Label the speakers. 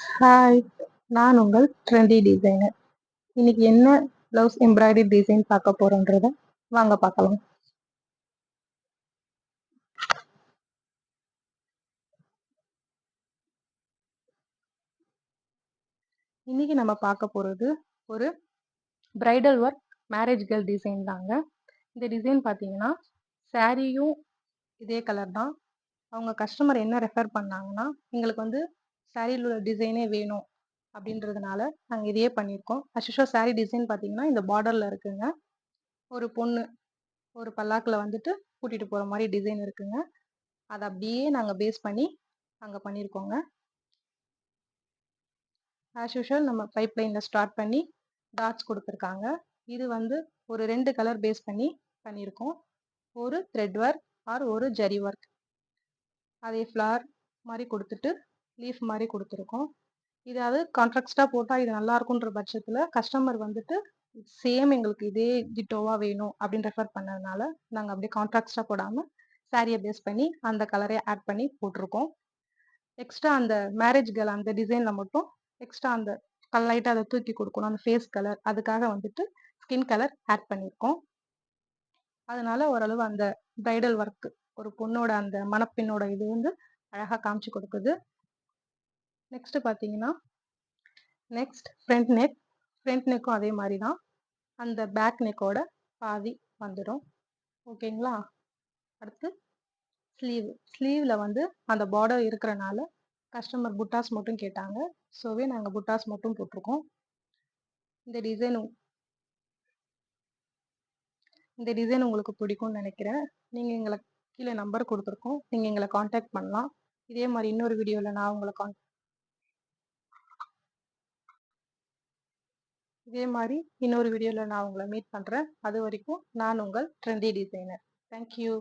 Speaker 1: Hi, நான் உங்கள் trendy designer. இன்னைக்கு என்ன ப்ளவுஸ் எம்ப்ராய்டரி டிசைன் பார்க்க போறோன்றத வாங்க பார்க்கலாம். இன்னைக்கு நம்ம பார்க்க போறது ஒரு bridal work marriage girl design தாங்க. இந்த டிசைன் பார்த்தீங்கன்னா சாரியும் இதே கலர் தான். அவங்க கஸ்டமர் என்ன ரெஃபர் பண்ணாங்கன்னா, எங்களுக்கு வந்து சாரியில் உள்ள டிசைனே வேணும் அப்படின்றதுனால நாங்கள் இதையே பண்ணியிருக்கோம். அஸ்யூஷுவல் சாரி டிசைன் பார்த்தீங்கன்னா இந்த பார்டரில் இருக்குங்க. ஒரு பொண்ணு ஒரு பல்லாக்கில் வந்துட்டு கூட்டிட்டு போகிற மாதிரி டிசைன் இருக்குங்க. அதை அப்படியே நாங்கள் பேஸ் பண்ணி அங்கே பண்ணியிருக்கோங்க. ஆஸ் யூஷுவல் நம்ம பைப்லைனில் ஸ்டார்ட் பண்ணி டாட்ஸ் கொடுத்துருக்காங்க. இது வந்து ஒரு 2 கலர் பேஸ் பண்ணி பண்ணியிருக்கோம். ஒரு த்ரெட் ஒர்க் ஆர் ஒரு ஜரி ஒர்க், அதே ஃப்ளார் மாதிரி கொடுத்துட்டு லீஃப் மாதிரி கொடுத்துருக்கோம். இதாவது கான்ட்ராக்டாக போட்டால் இது நல்லா இருக்குன்ற பட்சத்தில் கஸ்டமர் வந்துட்டு சேம் எங்களுக்கு இதே டிட்டோவாக வேணும் அப்படின்னு ரெஃபர் பண்ணதுனால நாங்கள் அப்படியே கான்ட்ராக்டாக போடாமல் சாரியை பேஸ் பண்ணி அந்த கலரை ஆட் பண்ணி போட்டிருக்கோம். எக்ஸ்ட்ரா அந்த மேரேஜ் கேர்ள் அந்த டிசைனில் மட்டும் எக்ஸ்ட்ரா அந்த லைட்டாக அதை தூக்கி கொடுக்கணும், அந்த ஃபேஸ் கலர், அதுக்காக வந்துட்டு ஸ்கின் கலர் ஆட் பண்ணியிருக்கோம். அதனால ஓரளவு அந்த பிரைடல் ஒர்க் ஒரு பொண்ணோட அந்த மணப்பெண்ணோட இது வந்து அழகாக காமிச்சு கொடுக்குது. நெக்ஸ்ட் பார்த்தீங்கன்னா ஃப்ரண்ட் நெக்கும் அதே மாதிரி தான். அந்த பேக் நெக்கோட பாதி வந்துடும். ஓகேங்களா? அடுத்து ஸ்லீவில் வந்து அந்த பார்டர் இருக்கிறனால கஸ்டமர் புட்டாஸ் மட்டும் கேட்டாங்க. ஸோவே நாங்கள் புட்டாஸ் மட்டும் போட்டிருக்கோம். இந்த டிசைன் உங்களுக்கு பிடிக்கும்னு நினைக்கிறேன். நீங்கள் எங்களை கீழே நம்பர் கொடுத்துருக்கோம், நீங்கள் எங்களை காண்டாக்ட் பண்ணலாம். இதே மாதிரி இன்னொரு வீடியோவில் நான் உங்களை மீட் பண்ணுறேன். அது வரைக்கும் நான் உங்கள் ட்ரெண்டி டிசைனர். தேங்க்யூ.